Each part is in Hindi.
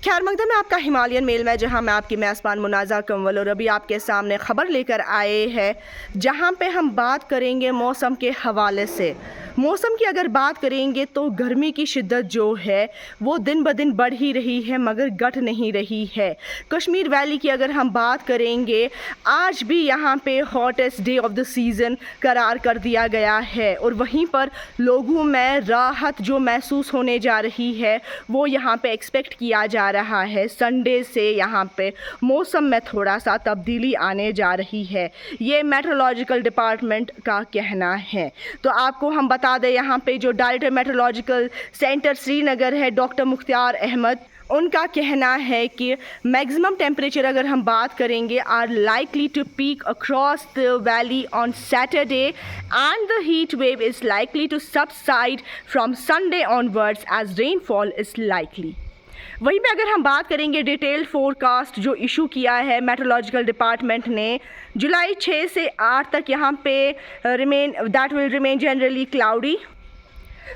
खैर मकदम में आपका हिमालयन मेल में, जहां मैं आपकी मेज़बान मुनाज़ा कंवल और अभी आपके सामने ख़बर लेकर आए हैं जहां पे हम बात करेंगे मौसम के हवाले से। मौसम की अगर बात करेंगे तो गर्मी की शिद्दत जो है वो दिन ब दिन बढ़ ही रही है मगर घट नहीं रही है। कश्मीर वैली की अगर हम बात करेंगे, आज भी यहाँ पे hottest day of the season करार कर दिया गया है और वहीं पर लोगों में राहत जो महसूस होने जा रही है वो यहाँ पे एक्सपेक्ट किया जा रहा है। संडे से यहाँ पे मौसम में थोड़ा सा तब्दीली आने जा रही है, ये मेट्रोलॉजिकल डिपार्टमेंट का कहना है। तो आपको हम बता दें, यहाँ पे जो डायरेक्टर मेट्रोलॉजिकल सेंटर श्रीनगर है डॉक्टर मुख्तार अहमद, उनका कहना है कि मैक्सिमम टेम्परेचर अगर हम बात करेंगे are likely to peak across the valley on Saturday and the heat wave is likely to subside from Sunday onwards as rainfall is likely. वहीं पे अगर हम बात करेंगे डिटेल्ड फोरकास्ट जो इशू किया है मेट्रोलॉजिकल डिपार्टमेंट ने, जुलाई 6 से 8 तक यहाँ पे that will remain generally cloudy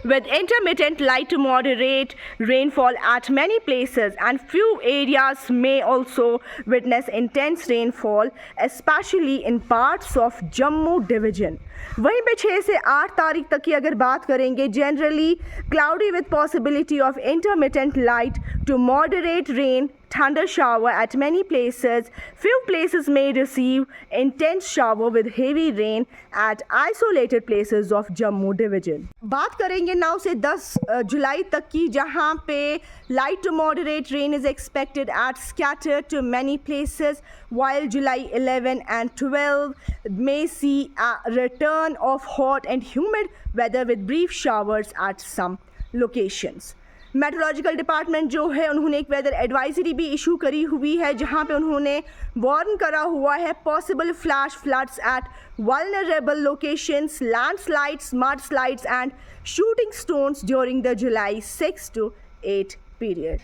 with intermittent light to moderate rainfall at many places, and few areas may also witness intense rainfall especially in parts of Jammu division. वहीं पे 6 से 8 तारीख तक की अगर बात करेंगे, generally cloudy with possibility of intermittent light to moderate rain, thunder shower at many places. Few places may receive intense shower with heavy rain at isolated places of Jammu division. बात करेंगे 9 से 10 जुलाई तक की, जहां पे light to moderate rain is expected at scattered to many places, while July 11 and 12 may see a return of hot and humid weather with brief showers at some locations. Meteorological department जो है उन्होंने एक वेदर एडवाइजरी भी इशू करी हुई है, जहां पे उन्होंने वार्न करा हुआ है possible flash floods at vulnerable locations, landslides, mudslides and shooting stones during the July 6 to 8 period.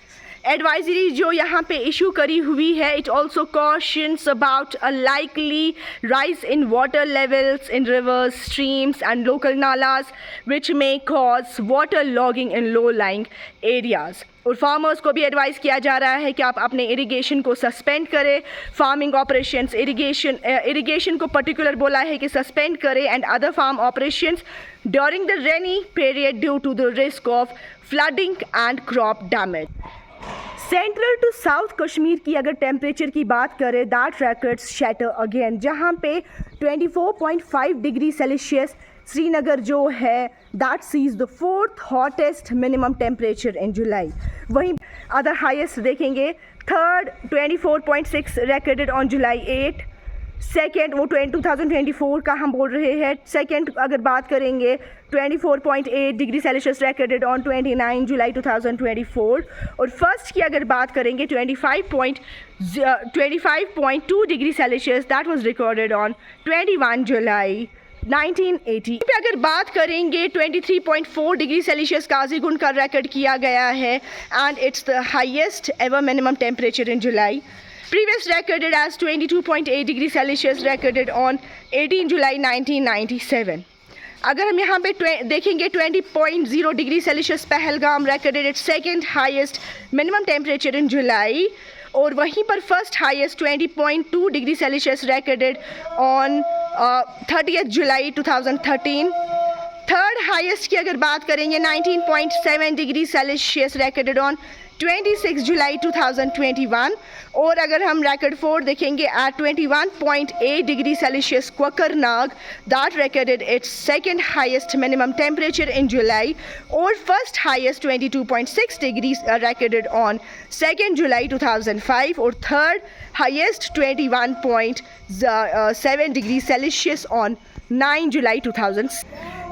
Advisory जो यहाँ पे इशू करी हुई है, it also cautions about a likely rise in water levels in rivers, streams and local nalas which may cause water logging in low lying areas. और फार्मर्स को भी एडवाइस किया जा रहा है कि आप अपने इरिगेशन को सस्पेंड करें, फार्मिंग ऑपरेशंस, इरिगेशन को पर्टिकुलर बोला है कि सस्पेंड करें and other farm operations during the rainy period due to the risk of flooding and crop damage. Central to south Kashmir की अगर टेम्परेचर की बात करें, दैट रिकॉर्ड्स शैटर अगेन, जहां पे 24.5 डिग्री सेल्सियस श्रीनगर जो है that sees the 4th hottest minimum temperature in July. वहीं अदर हाईएस्ट देखेंगे, third 24.6 recorded on July 8, second वो 2024 का हम बोल रहे हैं, सेकेंड अगर बात करेंगे 24.8 डिग्री सेल्सियस रिकॉर्डेड ऑन 29 जुलाई 2024, और फर्स्ट की अगर बात करेंगे 25.2 degree Celsius that was recorded on 21 जुलाई 1980। पे अगर बात करेंगे 23.4 डिग्री सेल्सियस काजीगुंड का रिकॉर्ड किया गया है and it's the highest ever minimum temperature in July. Previous recorded as 22.8 degree Celsius recorded on 18 July 1997. अगर हम यहाँ पे देखेंगे 20.0 degree Celsius Pahalgam recorded its second highest minimum temperature in July, और वहीं पर first highest 20.2 degree Celsius recorded on 30th July 2013। Third highest की अगर बात करेंगे 19.7 degree Celsius recorded on 26 July 2021, और अगर हम रिकॉर्ड 4 देखेंगे at 21.8 degree Celsius Kokernag that recorded its second highest minimum temperature in July, और first highest 22.6 degree recorded on 2 July 2005, और third highest 21.7 degree Celsius on 9 July 2000।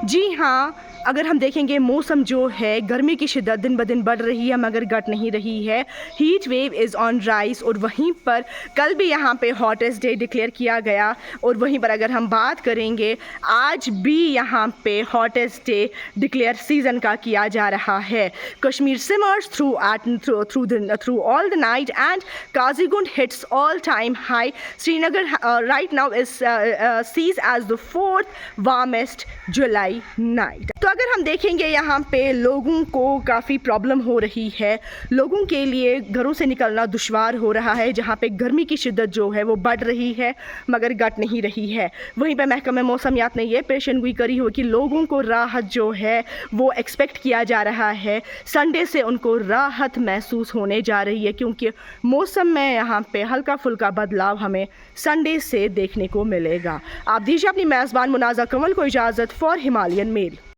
जी हाँ, अगर हम देखेंगे मौसम जो है गर्मी की शिद्दत दिन ब दिन बढ़ रही है मगर घट नहीं रही है। Heat wave is on rise, और वहीं पर कल भी यहाँ पे हॉटेस्ट डे डिक्लेयर किया गया, और वहीं पर अगर हम बात करेंगे आज भी यहाँ पे हॉटेस्ट डे डिक्लेयर सीज़न का किया जा रहा है। Kashmir simmers through all the night and Qazigund hits all time high. Srinagar right now is sees as the 4th warmest July night. तो अगर हम देखेंगे यहाँ पे लोगों को काफ़ी प्रॉब्लम हो रही है, लोगों के लिए घरों से निकलना दुश्वार हो रहा है, जहाँ पे गर्मी की शिद्दत जो है वो बढ़ रही है मगर घट नहीं रही है। वहीं पे महकमा मौसमियात ने ये पेशन गोई करी हो कि लोगों को राहत जो है वो एक्सपेक्ट किया जा रहा है। संडे से उनको राहत महसूस होने जा रही है क्योंकि मौसम में यहाँ पे हल्का फुल्का बदलाव हमें संडे से देखने को मिलेगा। आप दीजिए अपनी मेज़बान मुनाज़ा कंवल को इजाज़त फॉर हिमालयन मेल।